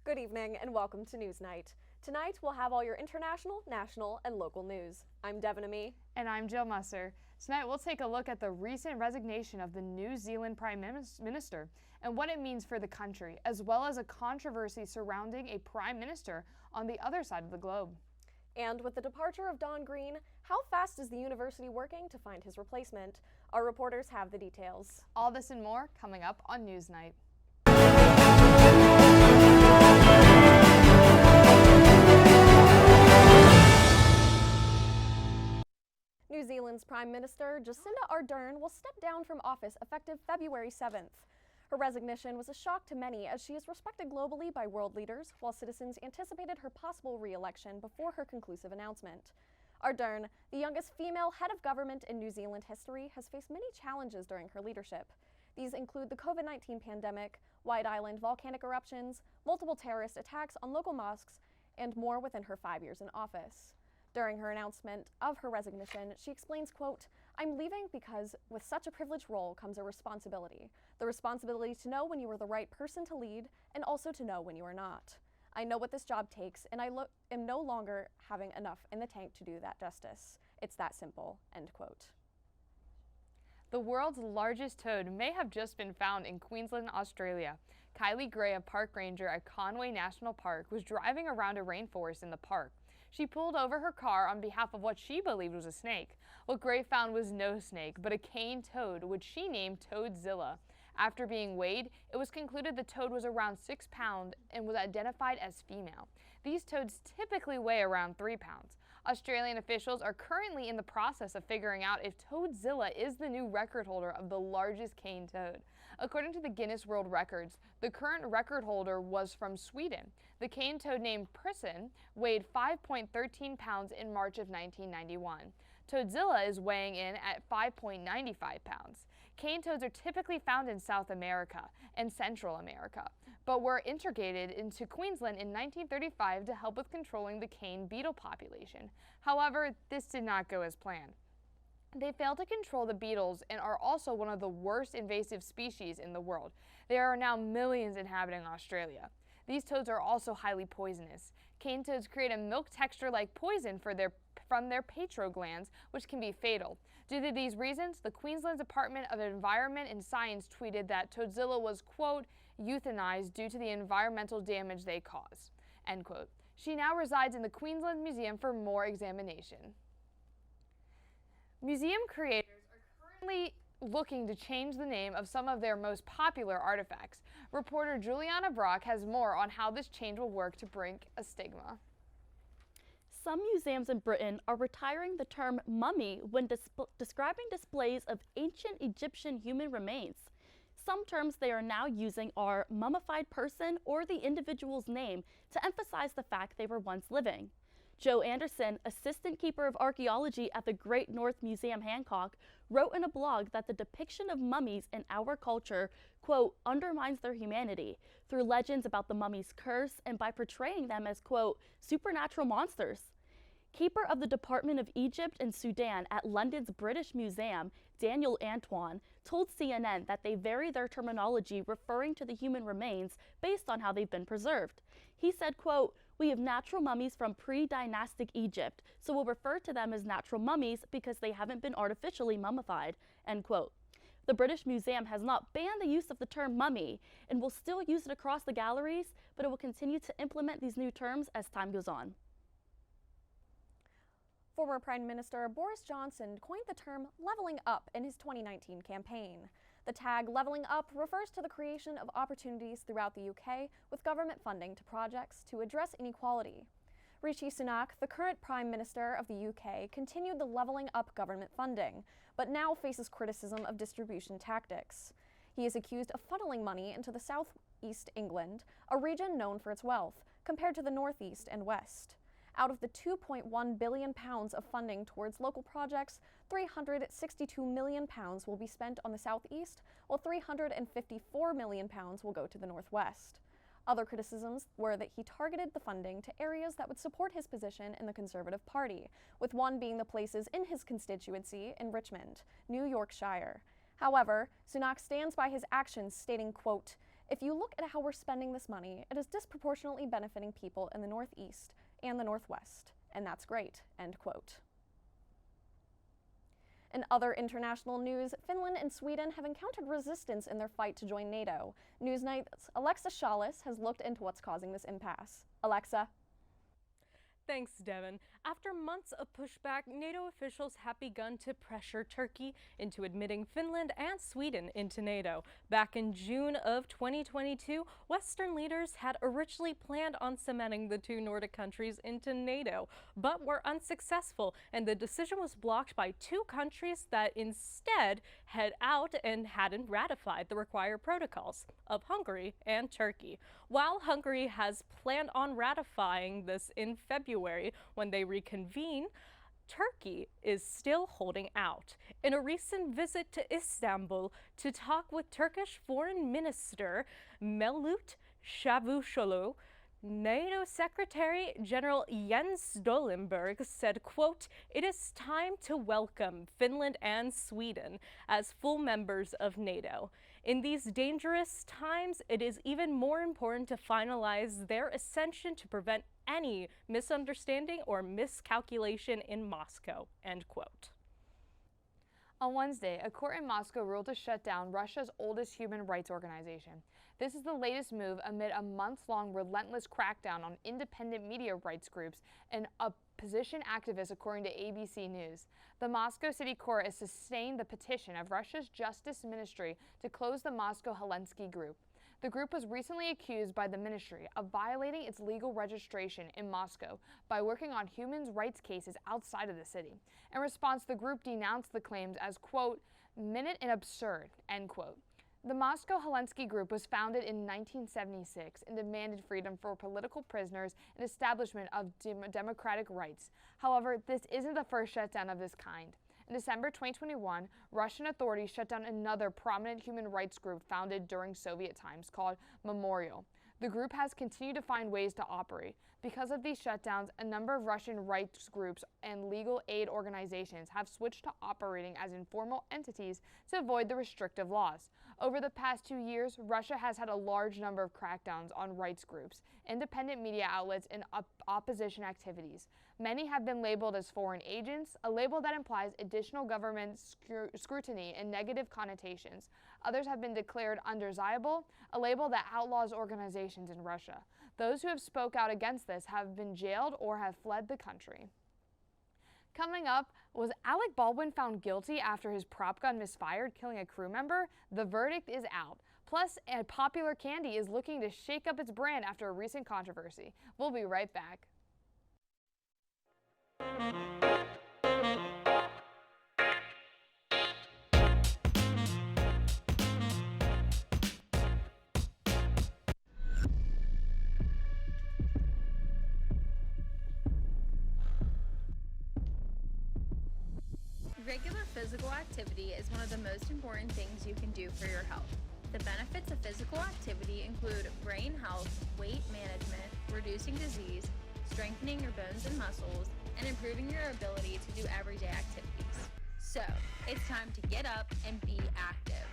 Good evening and welcome to Newsnight. Tonight we'll have all your international, national, and local news. I'm Devin. And I'm Jill Musser. Tonight we'll take a look at the recent resignation of the New Zealand Prime Minister and what it means for the country, as well as a controversy surrounding a Prime Minister on the other side of the globe. And with the departure of Don Green, how fast is the university working to find his replacement? Our reporters have the details. All this and more coming up on Newsnight. New Zealand's Prime Minister Jacinda Ardern will step down from office effective February 7th. Her resignation was a shock to many as she is respected globally by world leaders, while citizens anticipated her possible re-election before her conclusive announcement. Ardern, the youngest female head of government in New Zealand history, has faced many challenges during her leadership. These include the COVID-19 pandemic, White Island volcanic eruptions, multiple terrorist attacks on local mosques, and more within her 5 years in office. During her announcement of her resignation, she explains, quote, "I'm leaving because with such a privileged role comes a responsibility. The responsibility to know when you are the right person to lead and also to know when you are not. I know what this job takes and I am no longer having enough in the tank to do that justice. It's that simple," end quote. The world's largest toad may have just been found in Queensland, Australia. Kylie Gray, a park ranger at Conway National Park, was driving around a rainforest in the park. She pulled over her car on behalf of what she believed was a snake. What Gray found was no snake, but a cane toad, which she named Toadzilla. After being weighed, it was concluded the toad was around 6 pounds and was identified as female. These toads typically weigh around 3 pounds. Australian officials are currently in the process of figuring out if Toadzilla is the new record holder of the largest cane toad. According to the Guinness World Records, the current record holder was from Sweden. The cane toad named Prisson weighed 5.13 pounds in March of 1991. Toadzilla is weighing in at 5.95 pounds. Cane toads are typically found in South America and Central America, but were integrated into Queensland in 1935 to help with controlling the cane beetle population. However, this did not go as planned. They failed to control the beetles and are also one of the worst invasive species in the world. There are now millions inhabiting Australia. These toads are also highly poisonous. Cane toads create a milk texture-like poison from their petroglands, which can be fatal. Due to these reasons, the Queensland Department of Environment and Science tweeted that Toadzilla was, quote, euthanized due to the environmental damage they cause, end quote. She now resides in the Queensland Museum for more examination. Museum creators are currently looking to change the name of some of their most popular artifacts. Reporter Juliana Brock has more on how this change will work to break a stigma. Some museums in Britain are retiring the term mummy when describing displays of ancient Egyptian human remains. Some terms they are now using are mummified person or the individual's name to emphasize the fact they were once living. Joe Anderson, assistant keeper of archaeology at the Great North Museum Hancock, wrote in a blog that the depiction of mummies in our culture, quote, undermines their humanity through legends about the mummy's curse and by portraying them as, quote, supernatural monsters. Keeper of the Department of Egypt and Sudan at London's British Museum, Daniel Antoine, told CNN that they vary their terminology referring to the human remains based on how they've been preserved. He said, quote, we have natural mummies from pre-dynastic Egypt, so we'll refer to them as natural mummies because they haven't been artificially mummified, end quote. The British Museum has not banned the use of the term mummy and will still use it across the galleries, but it will continue to implement these new terms as time goes on. Former Prime Minister Boris Johnson coined the term leveling up in his 2019 campaign. The tag leveling up refers to the creation of opportunities throughout the UK with government funding to projects to address inequality. Rishi Sunak, the current Prime Minister of the UK, continued the leveling up government funding, but now faces criticism of distribution tactics. He is accused of funneling money into the South East England, a region known for its wealth, compared to the Northeast and West. Out of the £2.1 billion of funding towards local projects, £362 million will be spent on the southeast, while £354 million will go to the northwest. Other criticisms were that he targeted the funding to areas that would support his position in the Conservative Party, with one being the places in his constituency in Richmond, New Yorkshire. However, Sunak stands by his actions, stating, quote, If you look at how we're spending this money, it is disproportionately benefiting people in the Northeast and the Northwest, and that's great, end quote. In other international news, Finland and Sweden have encountered resistance in their fight to join NATO. Newsnight's Alexa Shawless has looked into what's causing this impasse. Alexa? Thanks, Devin. After months of pushback, NATO officials have begun to pressure Turkey into admitting Finland and Sweden into NATO. Back in June of 2022, Western leaders had originally planned on cementing the two Nordic countries into NATO, but were unsuccessful, and the decision was blocked by two countries that instead head out and hadn't ratified the required protocols of Hungary and Turkey. While Hungary has planned on ratifying this in February when they reconvene, Turkey is still holding out. In a recent visit to Istanbul to talk with Turkish Foreign Minister Mevlut Çavuşoğlu, NATO Secretary General Jens Stoltenberg said, quote, "It is time to welcome Finland and Sweden as full members of NATO. In these dangerous times, it is even more important to finalize their ascension to prevent any misunderstanding or miscalculation in Moscow," end quote. On Wednesday, a court in Moscow ruled to shut down Russia's oldest human rights organization. This is the latest move amid a months-long relentless crackdown on independent media rights groups and opposition activists, according to ABC News. The Moscow City Court has sustained the petition of Russia's Justice Ministry to close the Moscow Helsinki group. The group was recently accused by the ministry of violating its legal registration in Moscow by working on human rights cases outside of the city. In response, the group denounced the claims as, quote, "minute and absurd," end quote. The Moscow Helsinki group was founded in 1976 and demanded freedom for political prisoners and establishment of democratic rights. However, this isn't the first shutdown of this kind. In December 2021, Russian authorities shut down another prominent human rights group founded during Soviet times called Memorial. The group has continued to find ways to operate. Because of these shutdowns, a number of Russian rights groups and legal aid organizations have switched to operating as informal entities to avoid the restrictive laws. Over the past 2 years, Russia has had a large number of crackdowns on rights groups, independent media outlets, and opposition activities. Many have been labeled as foreign agents, a label that implies additional government scrutiny and negative connotations. Others have been declared undesirable, a label that outlaws organizations in Russia. Those who have spoke out against this have been jailed or have fled the country. Coming up, was Alec Baldwin found guilty after his prop gun misfired, killing a crew member? The verdict is out. Plus, a popular candy is looking to shake up its brand after a recent controversy. We'll be right back. Regular physical activity is one of the most important things you can do for your health. The benefits of physical activity include brain health, weight management, reducing disease, strengthening your bones and muscles, and improving your ability to do everyday activities. So, it's time to get up and be active.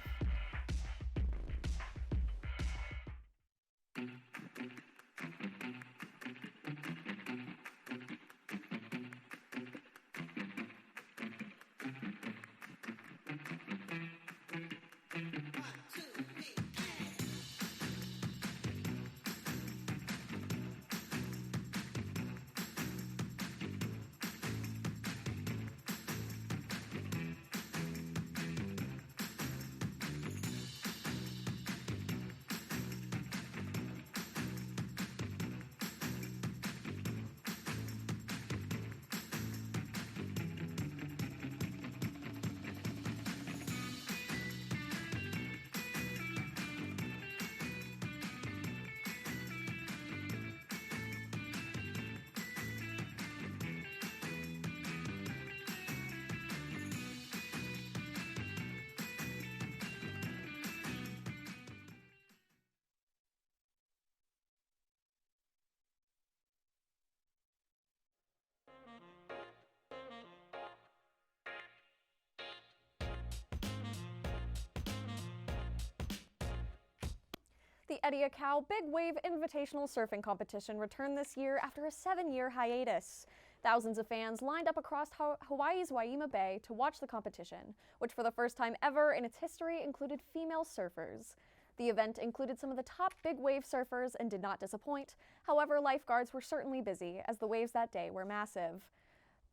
The Eddie Cow Big Wave Invitational Surfing Competition returned this year after a 7-year hiatus. Thousands of fans lined up across Hawaii's Waima Bay to watch the competition, which for the first time ever in its history included female surfers. The event included some of the top big wave surfers and did not disappoint. However, lifeguards were certainly busy, as the waves that day were massive.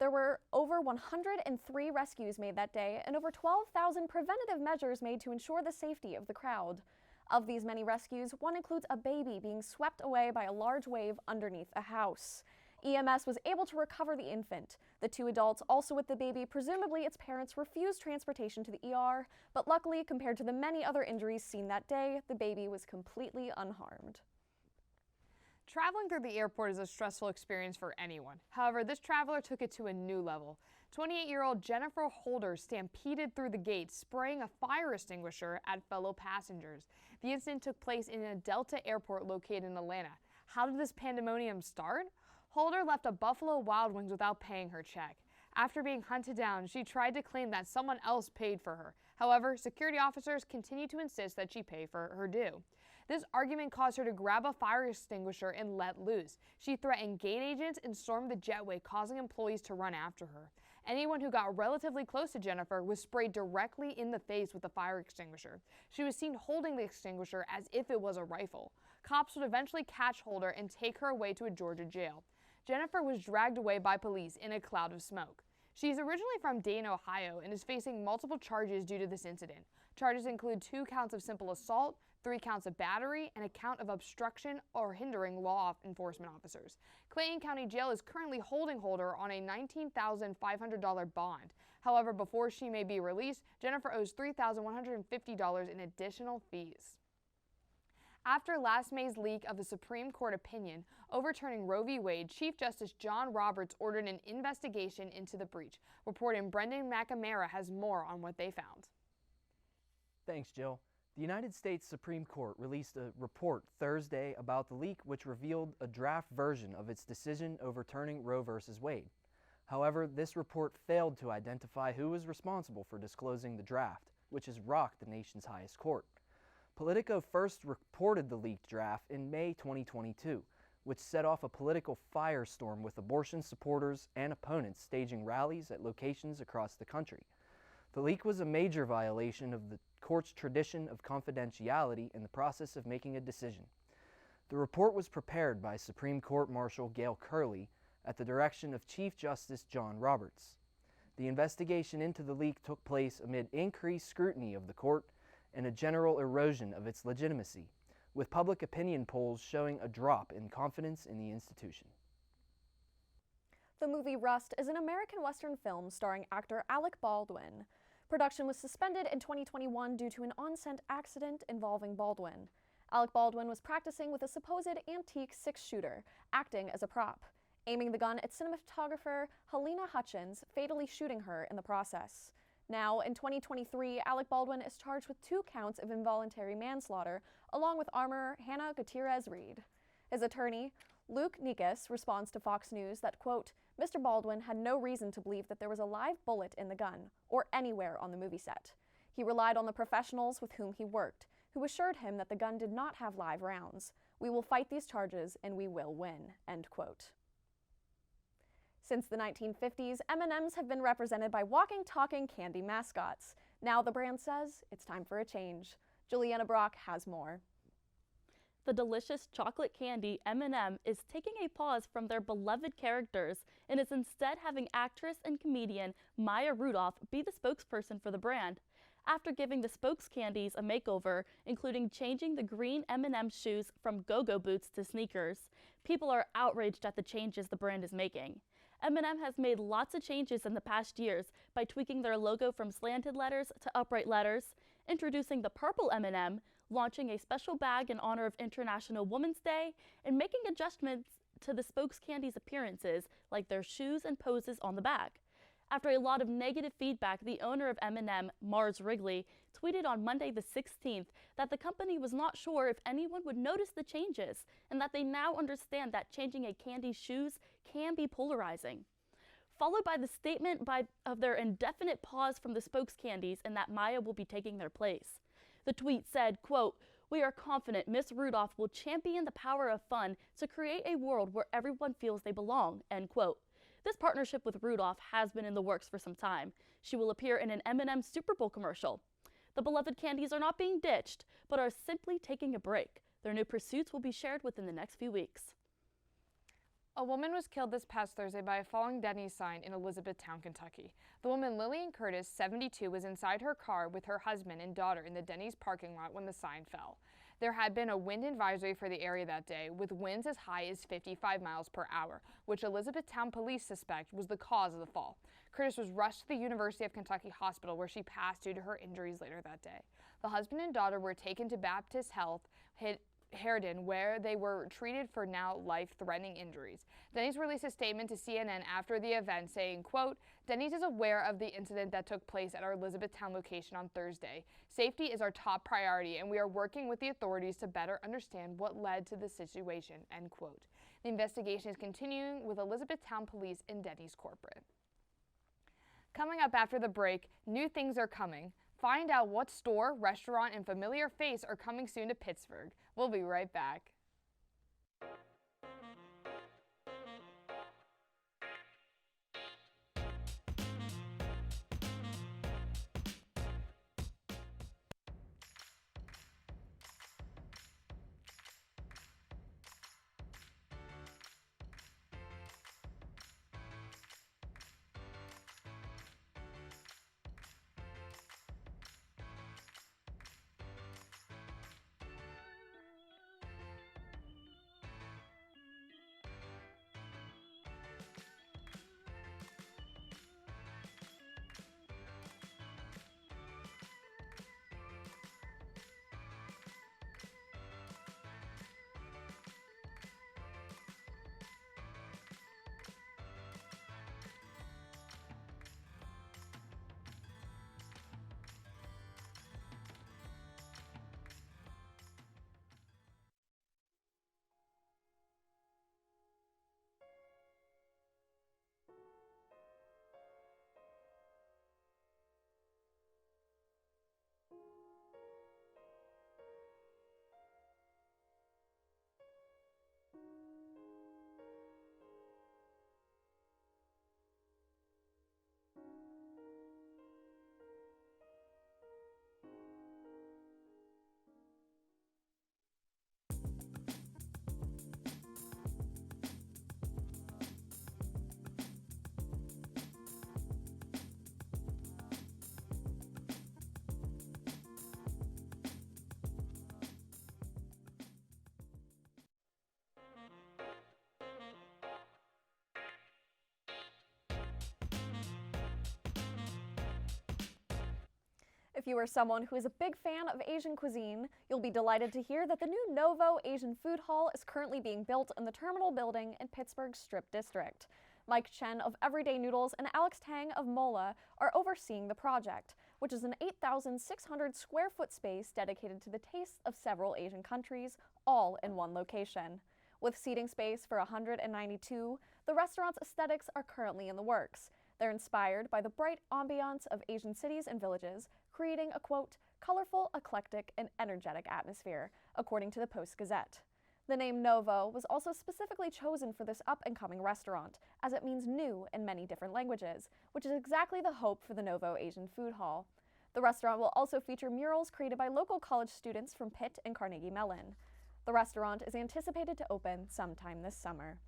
There were over 103 rescues made that day and over 12,000 preventative measures made to ensure the safety of the crowd. Of these many rescues, one includes a baby being swept away by a large wave underneath a house. EMS was able to recover the infant. The 2 adults also with the baby, presumably its parents, refused transportation to the ER, but luckily, compared to the many other injuries seen that day, the baby was completely unharmed. Traveling through the airport is a stressful experience for anyone. However, this traveler took it to a new level. 28-year-old Jennifer Holder stampeded through the gate, spraying a fire extinguisher at fellow passengers. The incident took place in a Delta airport located in Atlanta. How did this pandemonium start? Holder left a Buffalo Wild Wings without paying her check. After being hunted down, she tried to claim that someone else paid for her. However, security officers continued to insist that she pay for her due. This argument caused her to grab a fire extinguisher and let loose. She threatened gate agents and stormed the jetway, causing employees to run after her. Anyone who got relatively close to Jennifer was sprayed directly in the face with the fire extinguisher. She was seen holding the extinguisher as if it was a rifle. Cops would eventually catch Holder and take her away to a Georgia jail. Jennifer was dragged away by police in a cloud of smoke. She's originally from Dayton, Ohio, and is facing multiple charges due to this incident. Charges include 2 counts of simple assault, 3 counts of battery, and a count of obstruction or hindering law enforcement officers. Clayton County Jail is currently holding Holder on a $19,500 bond. However, before she may be released, Jennifer owes $3,150 in additional fees. After last May's leak of a Supreme Court opinion overturning Roe v. Wade, Chief Justice John Roberts ordered an investigation into the breach. Reporting Brendan McNamara has more on what they found. Thanks, Jill. The United States Supreme Court released a report Thursday about the leak, which revealed a draft version of its decision overturning Roe v. Wade. However, this report failed to identify who was responsible for disclosing the draft, which has rocked the nation's highest court. Politico first reported the leaked draft in May 2022, which set off a political firestorm with abortion supporters and opponents staging rallies at locations across the country. The leak was a major violation of the court's tradition of confidentiality in the process of making a decision. The report was prepared by Supreme Court Marshal Gail Curley at the direction of Chief Justice John Roberts. The investigation into the leak took place amid increased scrutiny of the court and a general erosion of its legitimacy, with public opinion polls showing a drop in confidence in the institution. The movie Rust is an American Western film starring actor Alec Baldwin. Production was suspended in 2021 due to an on-set accident involving Baldwin. Alec Baldwin was practicing with a supposed antique 6-shooter, acting as a prop, aiming the gun at cinematographer Helena Hutchins, fatally shooting her in the process. Now, in 2023, Alec Baldwin is charged with 2 counts of involuntary manslaughter, along with armorer Hannah Gutierrez-Reed. His attorney, Luke Nikas, responds to Fox News that, quote, Mr. Baldwin had no reason to believe that there was a live bullet in the gun, or anywhere on the movie set. He relied on the professionals with whom he worked, who assured him that the gun did not have live rounds. We will fight these charges and we will win, end quote. Since the 1950s, M&Ms have been represented by walking, talking candy mascots. Now the brand says it's time for a change. Juliana Brock has more. The delicious chocolate candy M&M is taking a pause from their beloved characters and is instead having actress and comedian Maya Rudolph be the spokesperson for the brand. After giving the spokes candies a makeover, including changing the green M&M shoes from go-go boots to sneakers, people are outraged at the changes the brand is making. M&M has made lots of changes in the past years by tweaking their logo from slanted letters to upright letters, introducing the purple M&M, launching a special bag in honor of International Women's Day, and making adjustments to the spokes candies' appearances, like their shoes and poses on the back. After a lot of negative feedback, the owner of M&M, Mars Wrigley, tweeted on Monday the 16th that the company was not sure if anyone would notice the changes and that they now understand that changing a candy's shoes can be polarizing. Followed by the statement of their indefinite pause from the spokes candies and that Maya will be taking their place. The tweet said, quote, We are confident Ms. Rudolph will champion the power of fun to create a world where everyone feels they belong, end quote. This partnership with Rudolph has been in the works for some time. She will appear in an Eminem Super Bowl commercial. The beloved candies are not being ditched, but are simply taking a break. Their new pursuits will be shared within the next few weeks. A woman was killed this past Thursday by a falling Dennys sign in Elizabethtown, Kentucky. The woman, Lillian Curtis, 72, was inside her car with her husband and daughter in the Dennys parking lot when the sign fell. There had been a wind advisory for the area that day, with winds as high as 55 miles per hour, which Elizabethtown police suspect was the cause of the fall. Curtis was rushed to the University of Kentucky Hospital, where she passed due to her injuries later that day. The husband and daughter were taken to Baptist Health Herdon, where they were treated for now life-threatening injuries. Dennys released a statement to CNN after the event saying, quote, "Dennys is aware of the incident that took place at our Elizabethtown location on Thursday. Safety is our top priority, and we are working with the authorities to better understand what led to the situation," end quote. The investigation is continuing with Elizabethtown Police and Dennys Corporate. Coming up after the break, new things are coming. Find out what store, restaurant, and familiar face are coming soon to Pittsburgh. We'll be right back. If you are someone who is a big fan of Asian cuisine, you'll be delighted to hear that the new Novo Asian Food Hall is currently being built in the Terminal Building in Pittsburgh's Strip District. Mike Chen of Everyday Noodles and Alex Tang of Mola are overseeing the project, which is an 8,600 square foot space dedicated to the tastes of several Asian countries, all in one location. With seating space for 192, the restaurant's aesthetics are currently in the works. They're inspired by the bright ambiance of Asian cities and villages, creating a, quote, colorful, eclectic, and energetic atmosphere, according to the Post-Gazette. The name Novo was also specifically chosen for this up-and-coming restaurant, as it means new in many different languages, which is exactly the hope for the Novo Asian Food Hall. The restaurant will also feature murals created by local college students from Pitt and Carnegie Mellon. The restaurant is anticipated to open sometime this summer.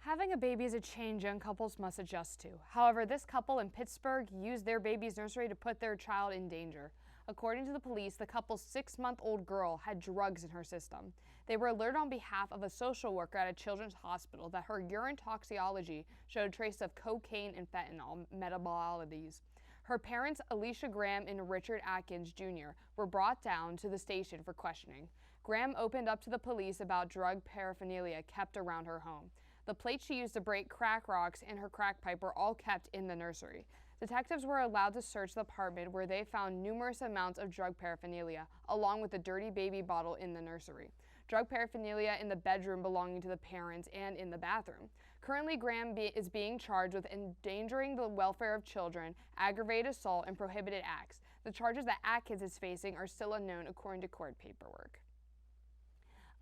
Having a baby is a change young couples must adjust to. However, this couple in Pittsburgh used their baby's nursery to put their child in danger. According to the police, the couple's 6-month-old girl had drugs in her system. They were alerted on behalf of a social worker at a children's hospital that her urine toxicology showed traces of cocaine and fentanyl metabolites. Her parents, Alicia Graham and Richard Atkins Jr., were brought down to the station for questioning. Graham opened up to the police about drug paraphernalia kept around her home. The plates she used to break crack rocks and her crack pipe were all kept in the nursery. Detectives were allowed to search the apartment, where they found numerous amounts of drug paraphernalia, along with a dirty baby bottle in the nursery. Drug paraphernalia in the bedroom belonging to the parents and in the bathroom. Currently, Graham is being charged with endangering the welfare of children, aggravated assault, and prohibited acts. The charges that Atkins is facing are still unknown according to court paperwork.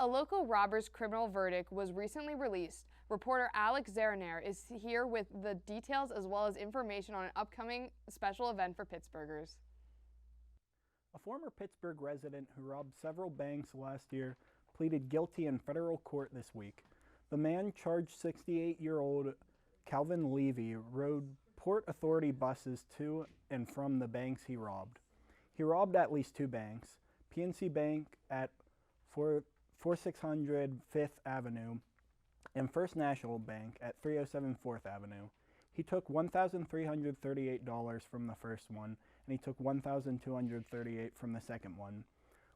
A local robber's criminal verdict was recently released. Reporter Alex Zeraner is here with the details as well as information on an upcoming special event for Pittsburghers. A former Pittsburgh resident who robbed several banks last year pleaded guilty in federal court this week. The man charged 68-year-old Calvin Levy rode Port Authority buses to and from the banks he robbed. He robbed at least two banks, PNC Bank at 4600 Fifth Avenue and First National Bank at 307 Fourth Avenue. He took $1,338 from the first one, and he took $1,238 from the second one.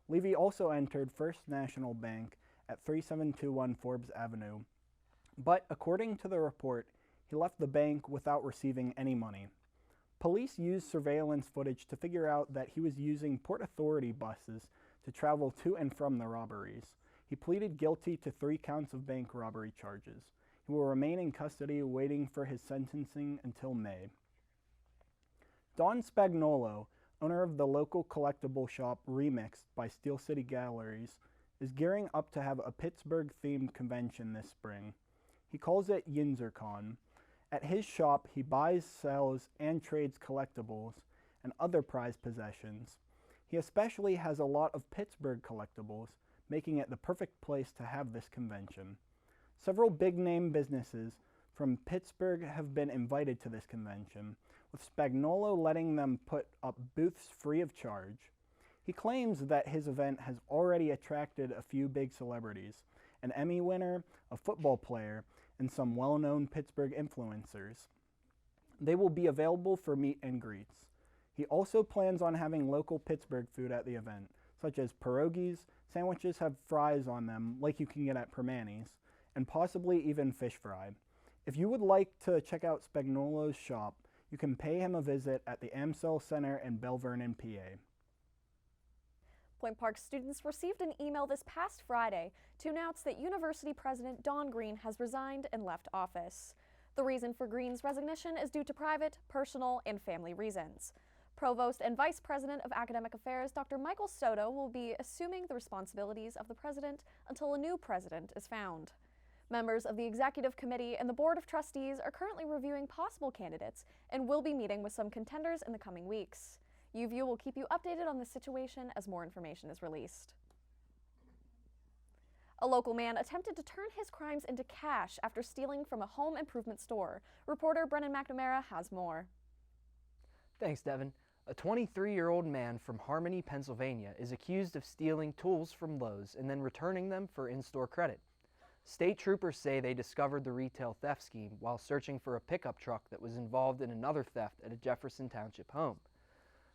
Levy also entered First National Bank at 3721 Forbes Avenue, but according to the report, he left the bank without receiving any money. Police used surveillance footage to figure out that he was using Port Authority buses to travel to and from the robberies. He pleaded guilty to 3 counts of bank robbery charges. He will remain in custody waiting for his sentencing until May. Don Spagnolo, owner of the local collectible shop Remixed by Steel City Galleries, is gearing up to have a Pittsburgh-themed convention this spring. He calls it YinzerCon. At his shop, he buys, sells, and trades collectibles and other prized possessions. He especially has a lot of Pittsburgh collectibles, making it the perfect place to have this convention. Several big-name businesses from Pittsburgh have been invited to this convention, with Spagnolo letting them put up booths free of charge. He claims that his event has already attracted a few big celebrities, an Emmy winner, a football player, and some well-known Pittsburgh influencers. They will be available for meet and greets. He also plans on having local Pittsburgh food at the event, such as pierogies. Sandwiches have fries on them, like you can get at Permani's, and possibly even fish fry. If you would like to check out Spagnolo's shop, you can pay him a visit at the Amsel Center in Bell Vernon, PA. Point Park students received an email this past Friday to announce that University President Don Green has resigned and left office. The reason for Green's resignation is due to private, personal, and family reasons. Provost and Vice President of Academic Affairs Dr. Michael Soto will be assuming the responsibilities of the president until a new president is found. Members of the Executive Committee and the Board of Trustees are currently reviewing possible candidates and will be meeting with some contenders in the coming weeks. UView will keep you updated on the situation as more information is released. A local man attempted to turn his crimes into cash after stealing from a home improvement store. Reporter Brennan McNamara has more. Thanks, Devin. A 23-year-old man from Harmony, Pennsylvania is accused of stealing tools from Lowe's and then returning them for in-store credit. State troopers say they discovered the retail theft scheme while searching for a pickup truck that was involved in another theft at a Jefferson Township home.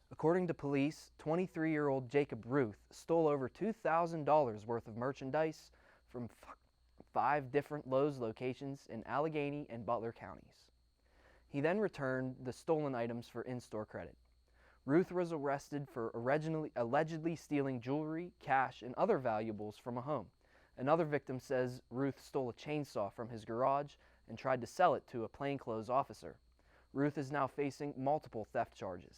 According to police, 23-year-old Jacob Ruth stole over $2,000 worth of merchandise from 5 different Lowe's locations in Allegheny and Butler counties. He then returned the stolen items for in-store credit. Ruth was arrested for allegedly stealing jewelry, cash, and other valuables from a home. Another victim says Ruth stole a chainsaw from his garage and tried to sell it to a plainclothes officer. Ruth is now facing multiple theft charges.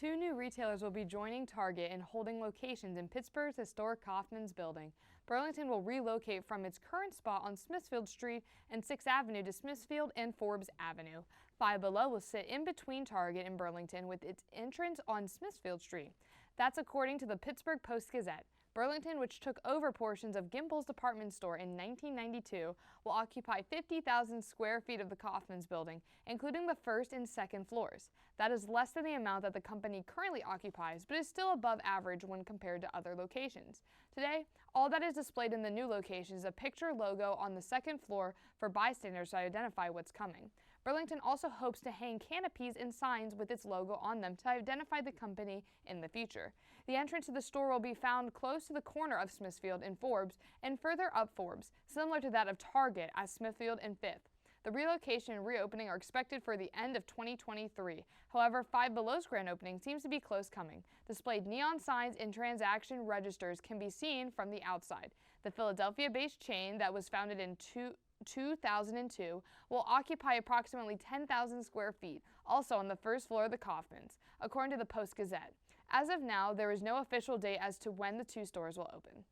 2 new retailers will be joining Target and holding locations in Pittsburgh's historic Kaufman's building. Burlington will relocate from its current spot on Smithfield Street and 6th Avenue to Smithfield and Forbes Avenue. Five Below will sit in between Target and Burlington with its entrance on Smithfield Street. That's according to the Pittsburgh Post-Gazette. Burlington, which took over portions of Gimbel's department store in 1992, will occupy 50,000 square feet of the Kaufman's building, including the first and second floors. That is less than the amount that the company currently occupies, but is still above average when compared to other locations. Today, all that is displayed in the new location is a picture logo on the second floor for bystanders to identify what's coming. Burlington also hopes to hang canopies and signs with its logo on them to identify the company in the future. The entrance to the store will be found close to the corner of Smithfield and Forbes and further up Forbes, similar to that of Target at Smithfield and 5th. The relocation and reopening are expected for the end of 2023. However, Five Below's grand opening seems to be close coming. Displayed neon signs and transaction registers can be seen from the outside. The Philadelphia-based chain that was founded in 2002 will occupy approximately 10,000 square feet, also on the first floor of the Kaufmans, according to the Post-Gazette. As of now, there is no official date as to when the two stores will open.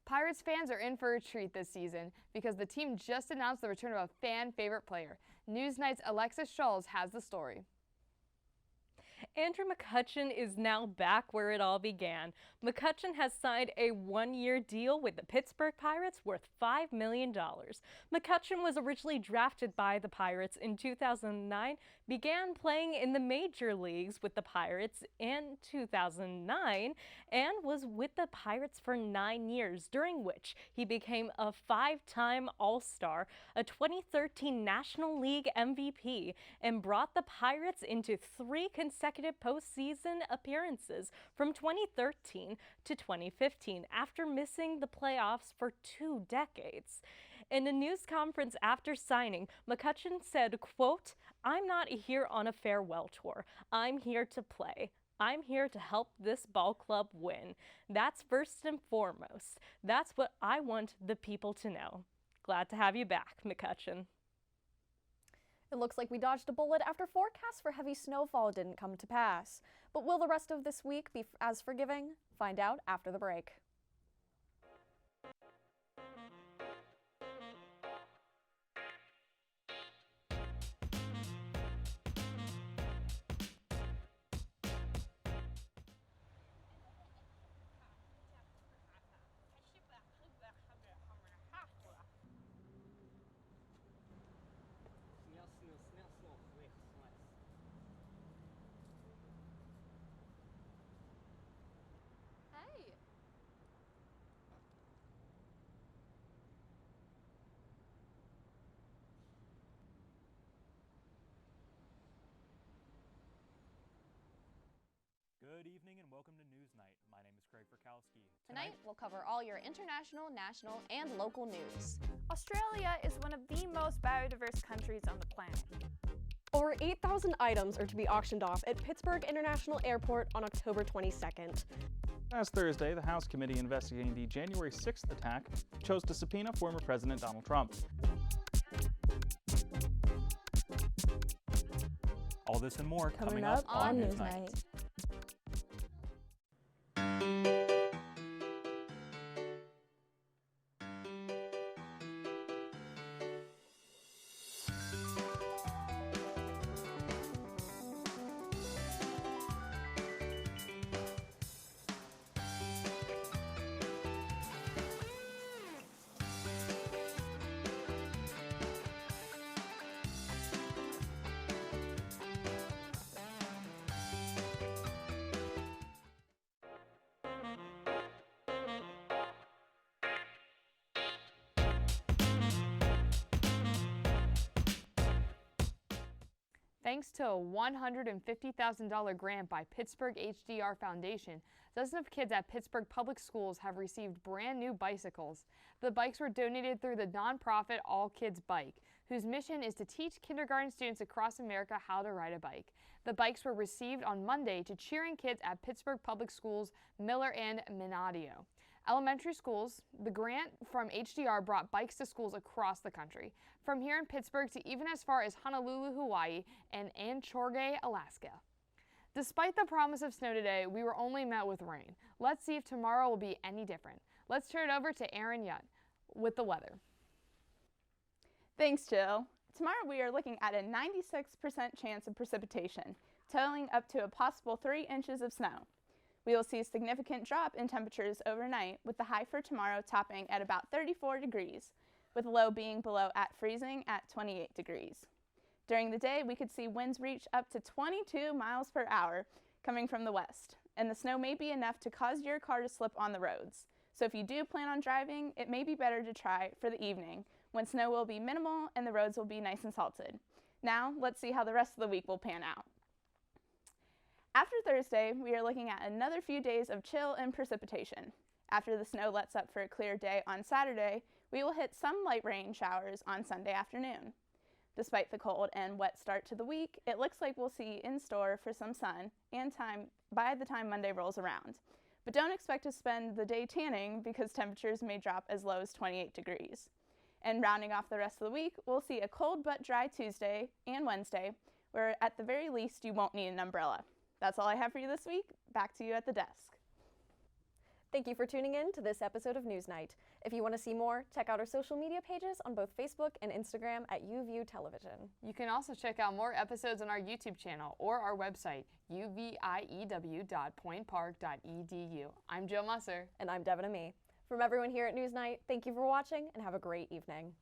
Pirates fans are in for a treat this season because the team just announced the return of a fan-favorite player. Newsnight's Alexis Schulz has the story. Andrew McCutchen is now back where it all began. McCutchen has signed a one-year deal with the Pittsburgh Pirates worth $5 million. McCutchen was originally drafted by the Pirates in 2009, began playing in the major leagues with the Pirates in 2009, and was with the Pirates for 9 years, during which he became a 5-time All-Star, a 2013 National League MVP, and brought the Pirates into 3 consecutive postseason appearances from 2013 to 2015 after missing the playoffs for 2 decades. In a news conference after signing, McCutchen said, quote, "I'm not here on a farewell tour. I'm here to play. I'm here to help this ball club win. That's first and foremost. That's what I want the people to know. Glad to have you back, McCutchen." It looks like we dodged a bullet after forecasts for heavy snowfall didn't come to pass. But will the rest of this week be as forgiving? Find out after the break. Good evening and welcome to Newsnight. My name is Craig Verkowski. Tonight, we'll cover all your international, national, and local news. Australia is one of the most biodiverse countries on the planet. Over 8,000 items are to be auctioned off at Pittsburgh International Airport on October 22nd. Last Thursday, the House committee investigating the January 6th attack chose to subpoena former President Donald Trump. All this and more Coming up on Newsnight. Thanks to a $150,000 grant by Pittsburgh HDR Foundation, dozens of kids at Pittsburgh Public Schools have received brand new bicycles. The bikes were donated through the nonprofit All Kids Bike, whose mission is to teach kindergarten students across America how to ride a bike. The bikes were received on Monday to cheering kids at Pittsburgh Public Schools, Miller, and Minadio elementary schools. The grant from HDR brought bikes to schools across the country, from here in Pittsburgh to even as far as Honolulu, Hawaii, and Anchorage, Alaska. Despite the promise of snow today, we were only met with rain. Let's see if tomorrow will be any different. Let's turn it over to Erin Yutt with the weather. Thanks, Jill. Tomorrow we are looking at a 96% chance of precipitation, totaling up to a possible 3 inches of snow. We will see a significant drop in temperatures overnight, with the high for tomorrow topping at about 34 degrees, with the low being below at freezing at 28 degrees. During the day, we could see winds reach up to 22 miles per hour coming from the west, and the snow may be enough to cause your car to slip on the roads. So if you do plan on driving, it may be better to try for the evening, when snow will be minimal and the roads will be nice and salted. Now, let's see how the rest of the week will pan out. After Thursday, we are looking at another few days of chill and precipitation. After the snow lets up for a clear day on Saturday, We will hit some light rain showers on Sunday afternoon. Despite the cold and wet start to the week, it looks like we'll see in store for some sun and time by the time Monday rolls around. But don't expect to spend the day tanning because temperatures may drop as low as 28 degrees. And rounding off the rest of the week, we'll see a cold but dry Tuesday and Wednesday, where at the very least you won't need an umbrella. That's all I have for you this week. Back to you at the desk. Thank you for tuning in to this episode of Newsnight. If you want to see more, check out our social media pages on both Facebook and Instagram at UView Television. You can also check out more episodes on our YouTube channel or our website, uview.pointpark.edu. I'm Jill Musser. And I'm Devin Amee. From everyone here at Newsnight, thank you for watching and have a great evening.